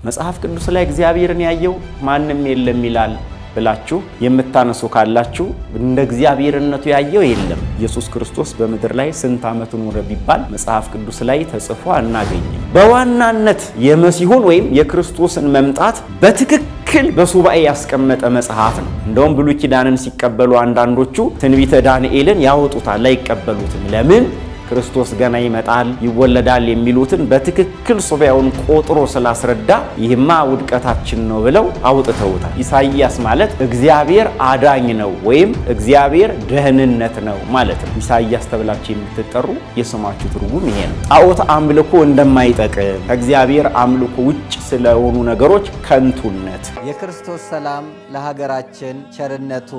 መጽሐፍ ቅዱስ ላይ እግዚአብሔርን ያየው ማንም የለም ይላል ብላችሁ የምታነሱ ካላችሁ እንደ እግዚአብሔርነቱ ያየው የለም። ኢየሱስ ክርስቶስ በምድር ላይ ስንት ዓመት ኖረ ቢባል መጽሐፍ ቅዱስ ላይ ተጽፎ አናገኝም። በዋናነት የመሲሁን ወይም የክርስቶስን መምጣት በትክክል በሱባኤ ያስቀመጠ መጽሐፍ ነው። እንደውም ብሉይ ኪዳንን ሲቀበሉ አንዳንዶቹ ትንቢተ ዳንኤልን ያወጡታል፣ አይቀበሉትም። ለምን? ክርስቶስ ገና ይመጣል ይወለዳል የሚሉትን በትክክል ሱባኤውን ቆጥሮ ስላስረዳ ይህማ ውድቀታችን ነው ብለው አውጥተውታል። ኢሳይያስ ማለት እግዚአብሔር አዳኝ ነው ወይም እግዚአብሔር ደህንነት ነው ማለት ነው። ኢሳይያስ ተብላችሁ የምትጠሩ የስማችሁ ትርጉም ይሄ ነው። ጣዖት አምልኮ እንደማይጠቅም ከእግዚአብሔር አምልኮ ውጭ ስለሆኑ ነገሮች ከንቱነት። የክርስቶስ ሰላም ለሀገራችን፣ ቸርነቱ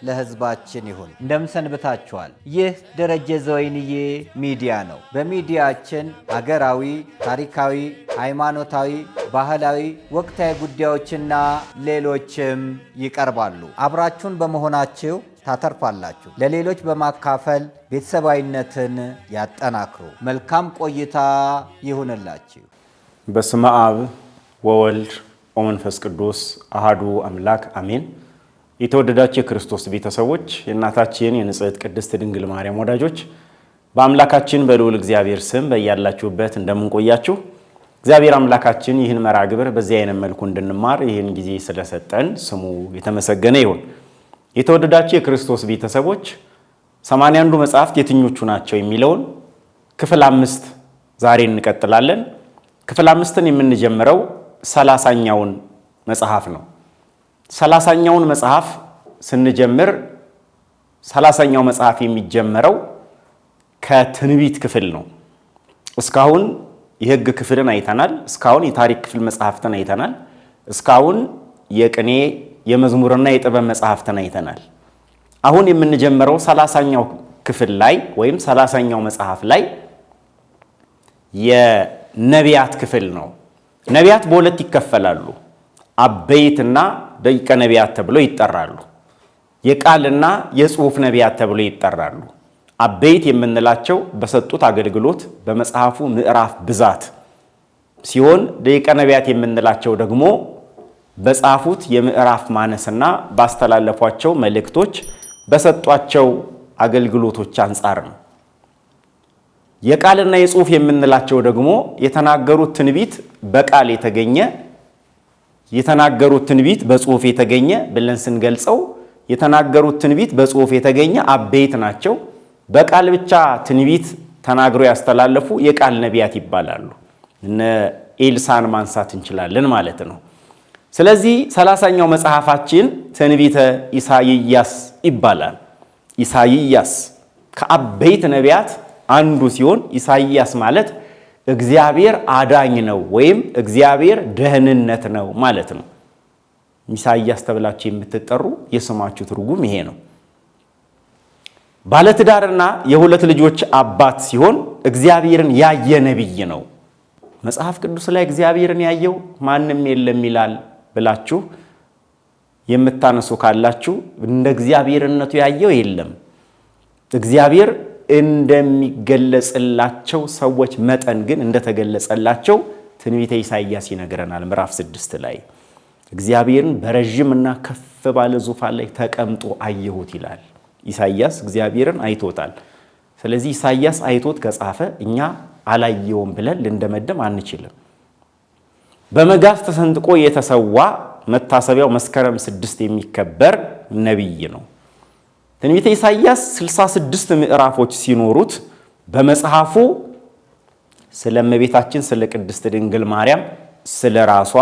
ለሕዝባችን ይሁን። እንደምሰንብታችኋል። ይህ ደረጀ ዘወይንዬ ሚዲያ ነው። በሚዲያችን ሀገራዊ፣ ታሪካዊ፣ ሃይማኖታዊ፣ ባህላዊ፣ ወቅታዊ ጉዳዮችና ሌሎችም ይቀርባሉ። አብራችሁን በመሆናችሁ ታተርፋላችሁ። ለሌሎች በማካፈል ቤተሰባዊነትን ያጠናክሩ። መልካም ቆይታ ይሁንላችሁ። በስመ አብ ወወልድ ወመንፈስ ቅዱስ አሃዱ አምላክ አሜን። የተወደዳችሁ የክርስቶስ ቤተሰቦች፣ የእናታችን የንጽሕት ቅድስት ድንግል ማርያም ወዳጆች በአምላካችን በልዑል እግዚአብሔር ስም በያላችሁበት እንደምንቆያችሁ እግዚአብሔር አምላካችን ይህን መርሐ ግብር በዚህ አይነት መልኩ እንድንማር ይህን ጊዜ ስለሰጠን ስሙ የተመሰገነ ይሁን። የተወደዳችሁ የክርስቶስ ቤተሰቦች 81ዱ መጽሐፍት የትኞቹ ናቸው የሚለውን ክፍል 5 ዛሬ እንቀጥላለን። ክፍል 5ን የምንጀምረው 30ኛውን መጽሐፍ ነው። 30ኛውን መጽሐፍ ስንጀምር 30ኛው መጽሐፍ የሚጀመረው ከትንቢት ክፍል ነው። እስካሁን የሕግ ክፍልን አይተናል። እስካሁን የታሪክ ክፍል መጽሐፍትን አይተናል። እስካሁን የቅኔ የመዝሙርና የጥበብ መጽሐፍትን አይተናል። አሁን የምንጀምረው 30ኛው ክፍል ላይ ወይም 30ኛው መጽሐፍ ላይ የነቢያት ክፍል ነው። ነቢያት በሁለት ይከፈላሉ። አበይትና ደቂቀ ነቢያት ተብለው ይጠራሉ። የቃልና የጽሑፍ ነቢያት ተብለው ይጠራሉ። አበይት የምንላቸው በሰጡት አገልግሎት በመጽሐፉ ምዕራፍ ብዛት ሲሆን ደቂቀ ነቢያት የምንላቸው ደግሞ በጻፉት የምዕራፍ ማነስና ባስተላለፏቸው መልእክቶች በሰጧቸው አገልግሎቶች አንጻር ነው። የቃልና የጽሑፍ የምንላቸው ደግሞ የተናገሩት ትንቢት በቃል የተገኘ የተናገሩት ትንቢት በጽሑፍ የተገኘ ብለን ስንገልጸው የተናገሩት ትንቢት በጽሑፍ የተገኘ አበይት ናቸው። በቃል ብቻ ትንቢት ተናግሮ ያስተላለፉ የቃል ነቢያት ይባላሉ። እነ ኤልሳን ማንሳት እንችላለን ማለት ነው። ስለዚህ 30ኛው መጽሐፋችን ትንቢተ ኢሳይያስ ይባላል። ኢሳይያስ ከአበይት ነቢያት አንዱ ሲሆን ኢሳይያስ ማለት እግዚአብሔር አዳኝ ነው ወይም እግዚአብሔር ደህንነት ነው ማለት ነው። ኢሳይያስ ተብላችሁ የምትጠሩ የስማችሁ ትርጉም ይሄ ነው። ባለትዳርና የሁለት ልጆች አባት ሲሆን እግዚአብሔርን ያየ ነቢይ ነው። መጽሐፍ ቅዱስ ላይ እግዚአብሔርን ያየው ማንም የለም ይላል ብላችሁ የምታነሱ ካላችሁ እንደ እግዚአብሔርነቱ ያየው የለም። እግዚአብሔር እንደሚገለጽላቸው ሰዎች መጠን ግን እንደተገለጸላቸው ትንቢተ ኢሳይያስ ይነግረናል። ምዕራፍ 6 ላይ እግዚአብሔርን በረጅምና ከፍ ባለ ዙፋን ላይ ተቀምጦ አየሁት ይላል። ኢሳይያስ እግዚአብሔርን አይቶታል። ስለዚህ ኢሳይያስ አይቶት ከጻፈ እኛ አላየውም ብለን ልንደመደም አንችልም። በመጋዝ ተሰንጥቆ የተሰዋ መታሰቢያው መስከረም 6 የሚከበር ነቢይ ነው። ትንቢተ ኢሳይያስ 66 ምዕራፎች ሲኖሩት በመጽሐፉ ስለ እመቤታችን ስለ ቅድስት ድንግል ማርያም ስለ ራሷ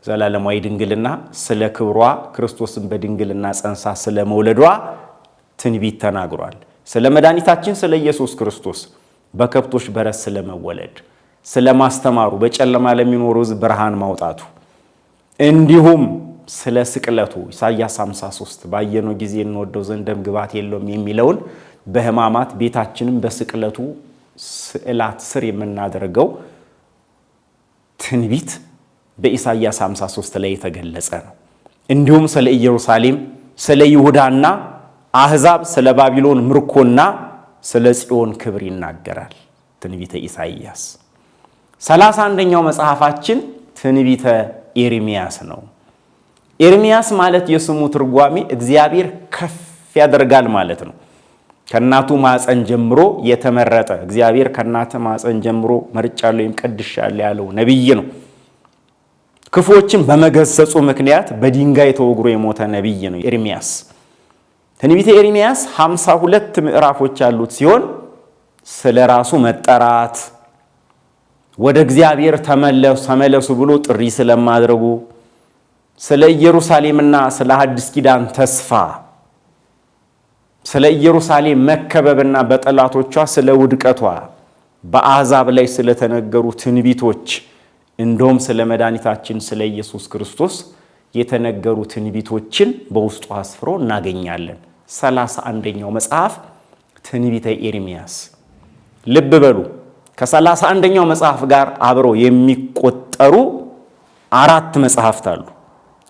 ዘላለማዊ ድንግልና ስለ ክብሯ ክርስቶስን በድንግልና ጸንሳ ስለ መውለዷ ትንቢት ተናግሯል። ስለ መድኃኒታችን ስለ ኢየሱስ ክርስቶስ በከብቶች በረት ስለ መወለድ ስለ ማስተማሩ በጨለማ ለሚኖሩ ሕዝብ ብርሃን ማውጣቱ እንዲሁም ስለ ስቅለቱ ኢሳይያስ 53 ባየነው ጊዜ እንወደው ዘንድ ደም ግባት የለውም የሚለውን በሕማማት ቤታችንን በስቅለቱ ስዕላት ስር የምናደርገው ትንቢት በኢሳይያስ 53 ላይ የተገለጸ ነው። እንዲሁም ስለ ኢየሩሳሌም ስለ ይሁዳና አሕዛብ ስለ ባቢሎን ምርኮና ስለ ጽዮን ክብር ይናገራል ትንቢተ ኢሳይያስ። 31ኛው መጽሐፋችን ትንቢተ ኤርምያስ ነው። ኤርምያስ ማለት የስሙ ትርጓሜ እግዚአብሔር ከፍ ያደርጋል ማለት ነው። ከእናቱ ማፀን ጀምሮ የተመረጠ እግዚአብሔር ከእናቱ ማፀን ጀምሮ መርጫለሁ ወይም ቀድሻለሁ ያለው ነብይ ነው። ክፉዎችን በመገሰጹ ምክንያት በድንጋይ ተወግሮ የሞተ ነብይ ነው ኤርምያስ። ትንቢተ ኤርምያስ 52 ምዕራፎች ያሉት ሲሆን ስለ ራሱ መጠራት፣ ወደ እግዚአብሔር ተመለሱ ብሎ ጥሪ ስለማድረጉ፣ ስለ ኢየሩሳሌምና ስለ አዲስ ኪዳን ተስፋ፣ ስለ ኢየሩሳሌም መከበብና በጠላቶቿ ስለ ውድቀቷ፣ በአሕዛብ ላይ ስለተነገሩ ትንቢቶች፣ እንደውም ስለ መድኃኒታችን ስለ ኢየሱስ ክርስቶስ የተነገሩ ትንቢቶችን በውስጡ አስፍሮ እናገኛለን። 31ኛው መጽሐፍ ትንቢተ ኤርምያስ። ልብ በሉ፣ ከ31ኛው መጽሐፍ ጋር አብረው የሚቆጠሩ 4 መጽሐፍት አሉ።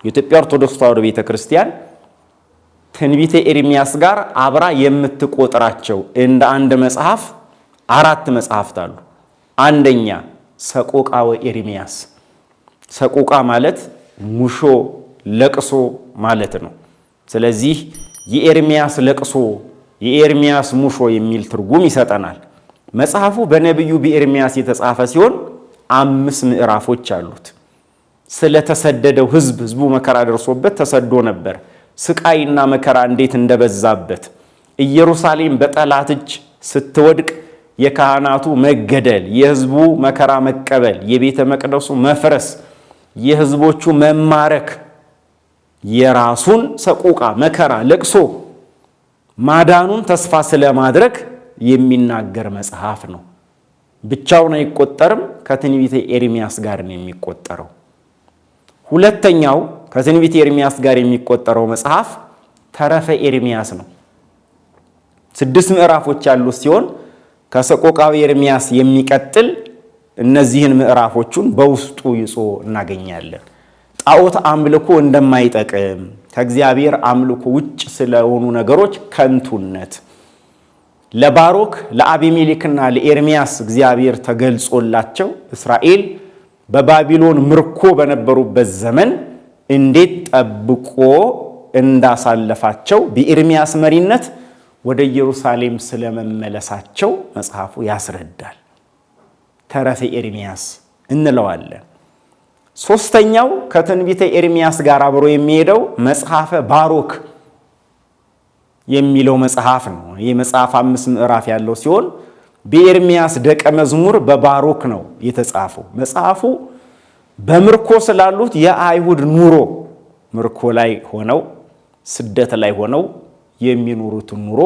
የኢትዮጵያ ኦርቶዶክስ ተዋሕዶ ቤተክርስቲያን ትንቢተ ኤርምያስ ጋር አብራ የምትቆጥራቸው እንደ አንድ መጽሐፍ 4 መጽሐፍት አሉ። አንደኛ ሰቆቃወ ኤርምያስ። ሰቆቃ ማለት ሙሾ፣ ለቅሶ ማለት ነው። ስለዚህ የኤርምያስ ለቅሶ፣ የኤርምያስ ሙሾ የሚል ትርጉም ይሰጠናል። መጽሐፉ በነቢዩ በኤርምያስ የተጻፈ ሲሆን 5 ምዕራፎች አሉት። ስለተሰደደው ህዝቡ መከራ ደርሶበት ተሰዶ ነበር። ስቃይና መከራ እንዴት እንደበዛበት፣ ኢየሩሳሌም በጠላት እጅ ስትወድቅ የካህናቱ መገደል፣ የህዝቡ መከራ መቀበል፣ የቤተ መቅደሱ መፍረስ፣ የህዝቦቹ መማረክ፣ የራሱን ሰቆቃ መከራ ለቅሶ ማዳኑን ተስፋ ስለማድረግ የሚናገር መጽሐፍ ነው። ብቻውን አይቆጠርም፣ ከትንቢተ ኤርምያስ ጋር ነው የሚቆጠረው። ሁለተኛው ከትንቢተ ኤርምያስ ጋር የሚቆጠረው መጽሐፍ ተረፈ ኤርምያስ ነው። 6 ምዕራፎች ያሉት ሲሆን ከሰቆቃዊ ኤርምያስ የሚቀጥል እነዚህን ምዕራፎቹን በውስጡ ይዞ እናገኛለን። ጣዖት አምልኮ እንደማይጠቅም፣ ከእግዚአብሔር አምልኮ ውጭ ስለሆኑ ነገሮች ከንቱነት፣ ለባሮክ ለአቢሜሌክና ለኤርምያስ እግዚአብሔር ተገልጾላቸው እስራኤል በባቢሎን ምርኮ በነበሩበት ዘመን እንዴት ጠብቆ እንዳሳለፋቸው በኤርምያስ መሪነት ወደ ኢየሩሳሌም ስለመመለሳቸው መጽሐፉ ያስረዳል። ተረፈ ኤርምያስ እንለዋለን። ሶስተኛው ከትንቢተ ኤርምያስ ጋር አብሮ የሚሄደው መጽሐፈ ባሮክ የሚለው መጽሐፍ ነው። ይህ መጽሐፍ 5 ምዕራፍ ያለው ሲሆን በኤርምያስ ደቀ መዝሙር በባሮክ ነው የተጻፈው። መጽሐፉ በምርኮ ስላሉት የአይሁድ ኑሮ፣ ምርኮ ላይ ሆነው ስደት ላይ ሆነው የሚኖሩትን ኑሮ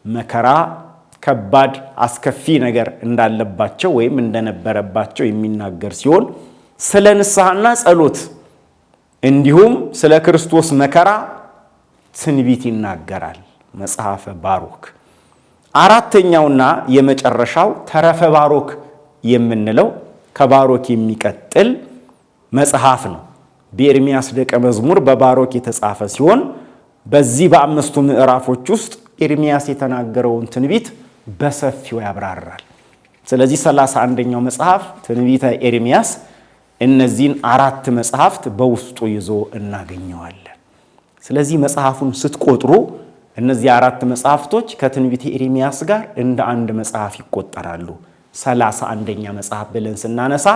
መከራ፣ ከባድ አስከፊ ነገር እንዳለባቸው ወይም እንደነበረባቸው የሚናገር ሲሆን ስለ ንስሐና ጸሎት እንዲሁም ስለ ክርስቶስ መከራ ትንቢት ይናገራል መጽሐፈ ባሮክ። አራተኛውና የመጨረሻው ተረፈ ባሮክ የምንለው ከባሮክ የሚቀጥል መጽሐፍ ነው። በኤርምያስ ደቀ መዝሙር በባሮክ የተጻፈ ሲሆን በዚህ በ5ቱ ምዕራፎች ውስጥ ኤርምያስ የተናገረውን ትንቢት በሰፊው ያብራራል። ስለዚህ 31ኛው መጽሐፍ ትንቢተ ኤርምያስ እነዚህን 4 መጽሐፍት በውስጡ ይዞ እናገኘዋለን። ስለዚህ መጽሐፉን ስትቆጥሩ እነዚህ 4 መጽሐፍቶች ከትንቢተ ኤርምያስ ጋር እንደ አንድ መጽሐፍ ይቆጠራሉ። 31ኛ መጽሐፍ ብለን ስናነሳ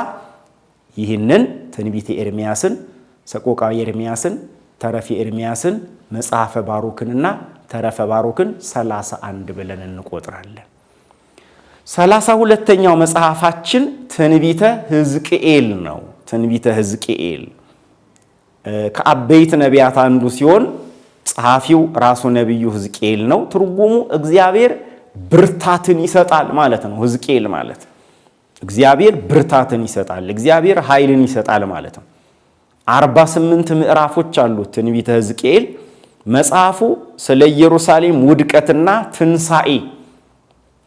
ይህንን ትንቢተ ኤርምያስን፣ ሰቆቃዊ ኤርምያስን፣ ተረፈ ኤርምያስን፣ መጽሐፈ ባሮክንና ተረፈ ባሮክን 31 ብለን እንቆጥራለን። 32ኛው መጽሐፋችን ትንቢተ ሕዝቅኤል ነው። ትንቢተ ሕዝቅኤል ከአበይት ነቢያት አንዱ ሲሆን ጸሐፊው ራሱ ነቢዩ ሕዝቅኤል ነው። ትርጉሙ እግዚአብሔር ብርታትን ይሰጣል ማለት ነው። ሕዝቅኤል ማለት እግዚአብሔር ብርታትን ይሰጣል፣ እግዚአብሔር ኃይልን ይሰጣል ማለት ነው። 48 ምዕራፎች አሉት ትንቢተ ሕዝቅኤል። መጽሐፉ ስለ ኢየሩሳሌም ውድቀትና ትንሣኤ፣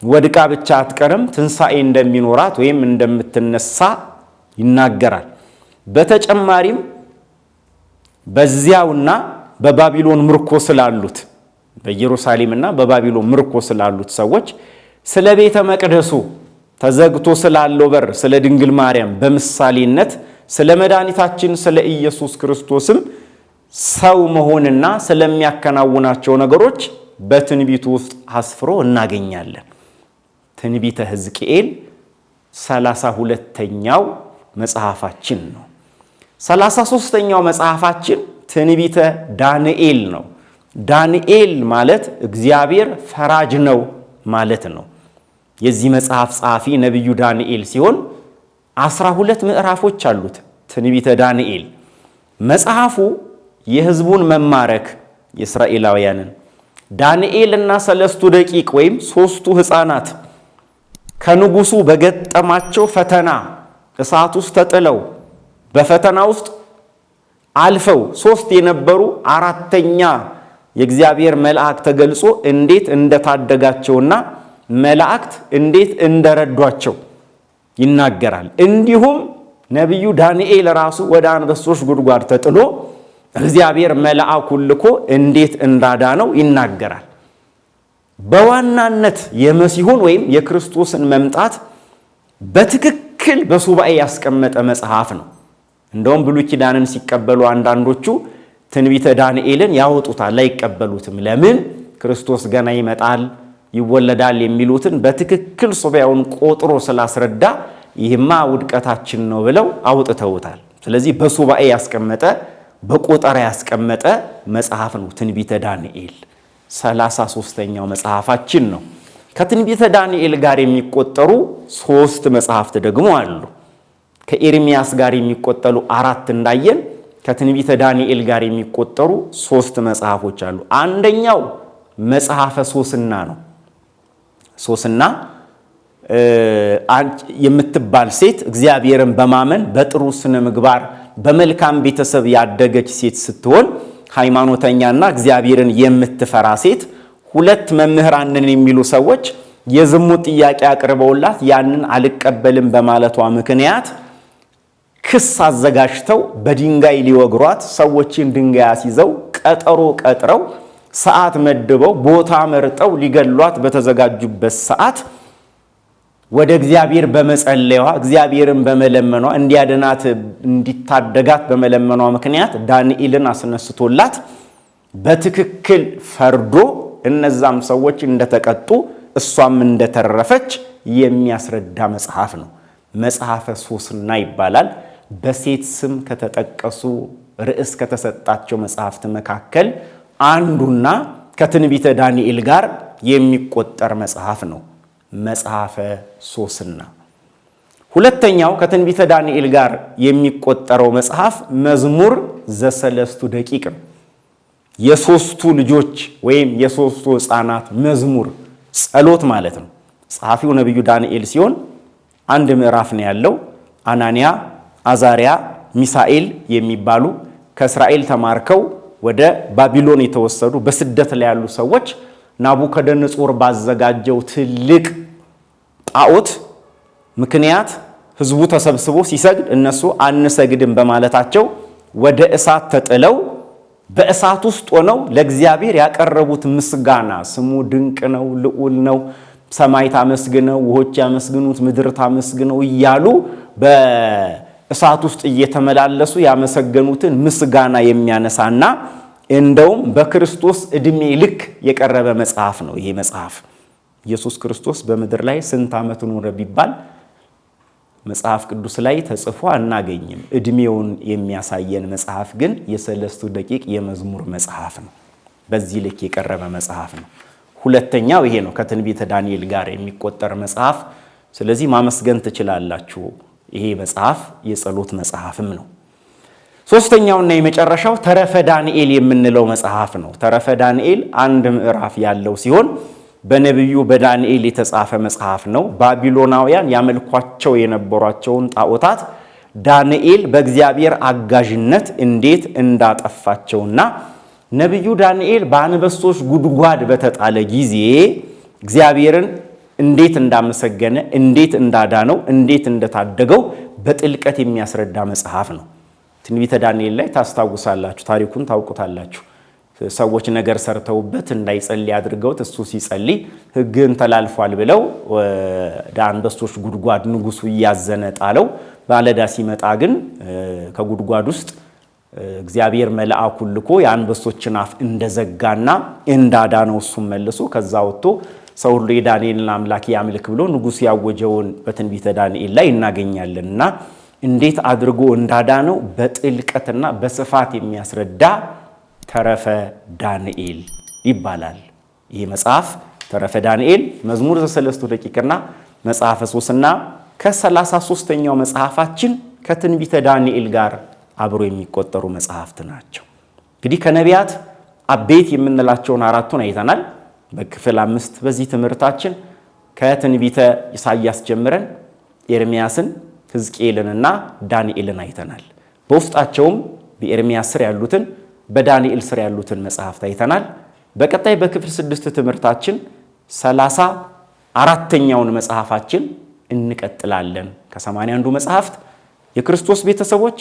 ወድቃ ብቻ አትቀርም፣ ትንሣኤ እንደሚኖራት ወይም እንደምትነሳ ይናገራል። በተጨማሪም በዚያውና በባቢሎን ምርኮ ስላሉት በኢየሩሳሌምና በባቢሎን ምርኮ ስላሉት ሰዎች ስለ ቤተ መቅደሱ ተዘግቶ ስላለው በር ስለ ድንግል ማርያም በምሳሌነት ስለ መድኃኒታችን ስለ ኢየሱስ ክርስቶስም ሰው መሆንና ስለሚያከናውናቸው ነገሮች በትንቢቱ ውስጥ አስፍሮ እናገኛለን። ትንቢተ ሕዝቅኤል 32ኛው መጽሐፋችን ነው። 33ኛው መጽሐፋችን ትንቢተ ዳንኤል ነው። ዳንኤል ማለት እግዚአብሔር ፈራጅ ነው ማለት ነው። የዚህ መጽሐፍ ጸሐፊ ነቢዩ ዳንኤል ሲሆን 12 ምዕራፎች አሉት። ትንቢተ ዳንኤል መጽሐፉ የሕዝቡን መማረክ የእስራኤላውያንን ዳንኤልና ሰለስቱ ደቂቅ ወይም ሦስቱ ሕፃናት ከንጉሱ በገጠማቸው ፈተና እሳት ውስጥ ተጥለው በፈተና ውስጥ አልፈው 3 የነበሩ አራተኛ የእግዚአብሔር መልአክ ተገልጾ እንዴት እንደታደጋቸውና መላእክት እንዴት እንደረዷቸው ይናገራል። እንዲሁም ነቢዩ ዳንኤል ራሱ ወደ አንበሶች ጉድጓድ ተጥሎ እግዚአብሔር መልአኩን ልኮ እንዴት እንዳዳነው ይናገራል። በዋናነት የመሲሁን ወይም የክርስቶስን መምጣት በትክክል በሱባኤ ያስቀመጠ መጽሐፍ ነው። እንደውም ብሉይ ኪዳንን ሲቀበሉ አንዳንዶቹ ትንቢተ ዳንኤልን ያወጡታል፣ አይቀበሉትም። ለምን? ክርስቶስ ገና ይመጣል ይወለዳል የሚሉትን በትክክል ሱባኤውን ቆጥሮ ስላስረዳ ይህማ ውድቀታችን ነው ብለው አውጥተውታል። ስለዚህ በሱባኤ ያስቀመጠ በቆጠራ ያስቀመጠ መጽሐፍ ነው ትንቢተ ዳንኤል። 33ኛው መጽሐፋችን ነው። ከትንቢተ ዳንኤል ጋር የሚቆጠሩ 3 መጽሐፍት ደግሞ አሉ። ከኤርሚያስ ጋር የሚቆጠሩ 4 እንዳየን ከትንቢተ ዳንኤል ጋር የሚቆጠሩ 3 መጽሐፎች አሉ። አንደኛው መጽሐፈ ሶስና ነው። ሶስና የምትባል ሴት እግዚአብሔርን በማመን በጥሩ ስነ ምግባር በመልካም ቤተሰብ ያደገች ሴት ስትሆን ሃይማኖተኛና እግዚአብሔርን የምትፈራ ሴት 2 መምህራንን የሚሉ ሰዎች የዝሙት ጥያቄ አቅርበውላት ያንን አልቀበልም በማለቷ ምክንያት ክስ አዘጋጅተው በድንጋይ ሊወግሯት ሰዎችን ድንጋይ አስይዘው ቀጠሮ ቀጥረው ሰዓት መድበው ቦታ መርጠው ሊገሏት በተዘጋጁበት ሰዓት ወደ እግዚአብሔር በመጸለይዋ እግዚአብሔርን በመለመኗ እንዲያድናት እንዲታደጋት በመለመኗ ምክንያት ዳንኤልን አስነስቶላት በትክክል ፈርዶ እነዛም ሰዎች እንደተቀጡ እሷም እንደተረፈች የሚያስረዳ መጽሐፍ ነው። መጽሐፈ ሶስና ይባላል። በሴት ስም ከተጠቀሱ ርዕስ ከተሰጣቸው መጽሐፍት መካከል አንዱና ከትንቢተ ዳንኤል ጋር የሚቆጠር መጽሐፍ ነው። መጽሐፈ ሶስና። ሁለተኛው ከትንቢተ ዳንኤል ጋር የሚቆጠረው መጽሐፍ መዝሙር ዘሰለስቱ ደቂቅ ነው። የሶስቱ ልጆች ወይም የሶስቱ ሕፃናት መዝሙር ጸሎት ማለት ነው። ጸሐፊው ነቢዩ ዳንኤል ሲሆን 1 ምዕራፍ ነው ያለው። አናንያ፣ አዛሪያ፣ ሚሳኤል የሚባሉ ከእስራኤል ተማርከው ወደ ባቢሎን የተወሰዱ በስደት ላይ ያሉ ሰዎች ናቡከደነጾር ባዘጋጀው ትልቅ ጣዖት ምክንያት ሕዝቡ ተሰብስቦ ሲሰግድ እነሱ አንሰግድም በማለታቸው ወደ እሳት ተጥለው በእሳት ውስጥ ሆነው ለእግዚአብሔር ያቀረቡት ምስጋና ስሙ ድንቅ ነው፣ ልዑል ነው፣ ሰማይ ታመስግነው፣ ውሆች ያመስግኑት፣ ምድር ታመስግነው እያሉ በእሳት ውስጥ እየተመላለሱ ያመሰገኑትን ምስጋና የሚያነሳና እንደውም በክርስቶስ ዕድሜ ልክ የቀረበ መጽሐፍ ነው። ይሄ መጽሐፍ ኢየሱስ ክርስቶስ በምድር ላይ ስንት ዓመት ኖረ ቢባል መጽሐፍ ቅዱስ ላይ ተጽፎ አናገኝም። ዕድሜውን የሚያሳየን መጽሐፍ ግን የሰለስቱ ደቂቅ የመዝሙር መጽሐፍ ነው። በዚህ ልክ የቀረበ መጽሐፍ ነው። ሁለተኛው ይሄ ነው፣ ከትንቢተ ዳንኤል ጋር የሚቆጠር መጽሐፍ። ስለዚህ ማመስገን ትችላላችሁ። ይሄ መጽሐፍ የጸሎት መጽሐፍም ነው። ሶስተኛውና የመጨረሻው ተረፈ ዳንኤል የምንለው መጽሐፍ ነው። ተረፈ ዳንኤል 1 ምዕራፍ ያለው ሲሆን በነቢዩ በዳንኤል የተጻፈ መጽሐፍ ነው። ባቢሎናውያን ያመልኳቸው የነበሯቸውን ጣዖታት ዳንኤል በእግዚአብሔር አጋዥነት እንዴት እንዳጠፋቸውና ነቢዩ ዳንኤል በአንበሶች ጉድጓድ በተጣለ ጊዜ እግዚአብሔርን እንዴት እንዳመሰገነ፣ እንዴት እንዳዳነው፣ እንዴት እንደታደገው በጥልቀት የሚያስረዳ መጽሐፍ ነው። ትንቢተ ዳንኤል ላይ ታስታውሳላችሁ፣ ታሪኩን ታውቁታላችሁ። ሰዎች ነገር ሰርተውበት እንዳይጸልይ አድርገውት እሱ ሲጸልይ ሕግን ተላልፏል ብለው ወደ አንበሶች ጉድጓድ ንጉሱ እያዘነ ጣለው። ባለዳ ሲመጣ ግን ከጉድጓድ ውስጥ እግዚአብሔር መልአኩን ልኮ የአንበሶችን አፍ እንደዘጋና እንዳዳነው እሱም መልሶ ከዛ ወጥቶ ሰው ሁሉ የዳንኤልን አምላክ ያምልክ ብሎ ንጉሥ ያወጀውን በትንቢተ ዳንኤል ላይ እናገኛለንና እንዴት አድርጎ እንዳዳነው በጥልቀትና በስፋት የሚያስረዳ ተረፈ ዳንኤል ይባላል። ይህ መጽሐፍ ተረፈ ዳንኤል፣ መዝሙር ዘሰለስቱ ደቂቅና መጽሐፈ ሶስና ከ33ኛው መጽሐፋችን ከትንቢተ ዳንኤል ጋር አብሮ የሚቆጠሩ መጽሐፍት ናቸው። እንግዲህ ከነቢያት አቤት የምንላቸውን አራቱን አይተናል። በክፍል 5 በዚህ ትምህርታችን ከትንቢተ ኢሳይያስ ጀምረን ኤርምያስን፣ ሕዝቅኤልንና ዳንኤልን አይተናል። በውስጣቸውም በኤርምያስ ስር ያሉትን በዳንኤል ስር ያሉትን መጽሐፍት አይተናል። በቀጣይ በክፍል 6 ትምህርታችን 34ኛውን መጽሐፋችን እንቀጥላለን። ከ81ዱ መጽሐፍት የክርስቶስ ቤተሰቦች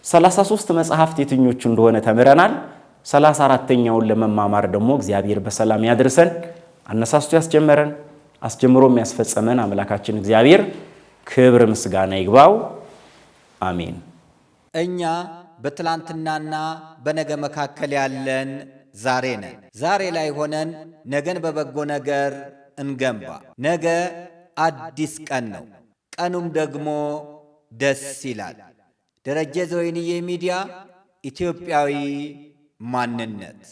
33 መጽሐፍት የትኞቹ እንደሆነ ተምረናል። 34ኛውን ለመማማር ደግሞ እግዚአብሔር በሰላም ያድርሰን። አነሳስቶ ያስጀመረን አስጀምሮም ያስፈጸመን አምላካችን እግዚአብሔር ክብር ምስጋና ይግባው። አሜን። እኛ በትላንትናና በነገ መካከል ያለን ዛሬ ነን። ዛሬ ላይ ሆነን ነገን በበጎ ነገር እንገንባ። ነገ አዲስ ቀን ነው። ቀኑም ደግሞ ደስ ይላል። ደረጀ ዘወይንዬ ሚዲያ ኢትዮጵያዊ ማንነት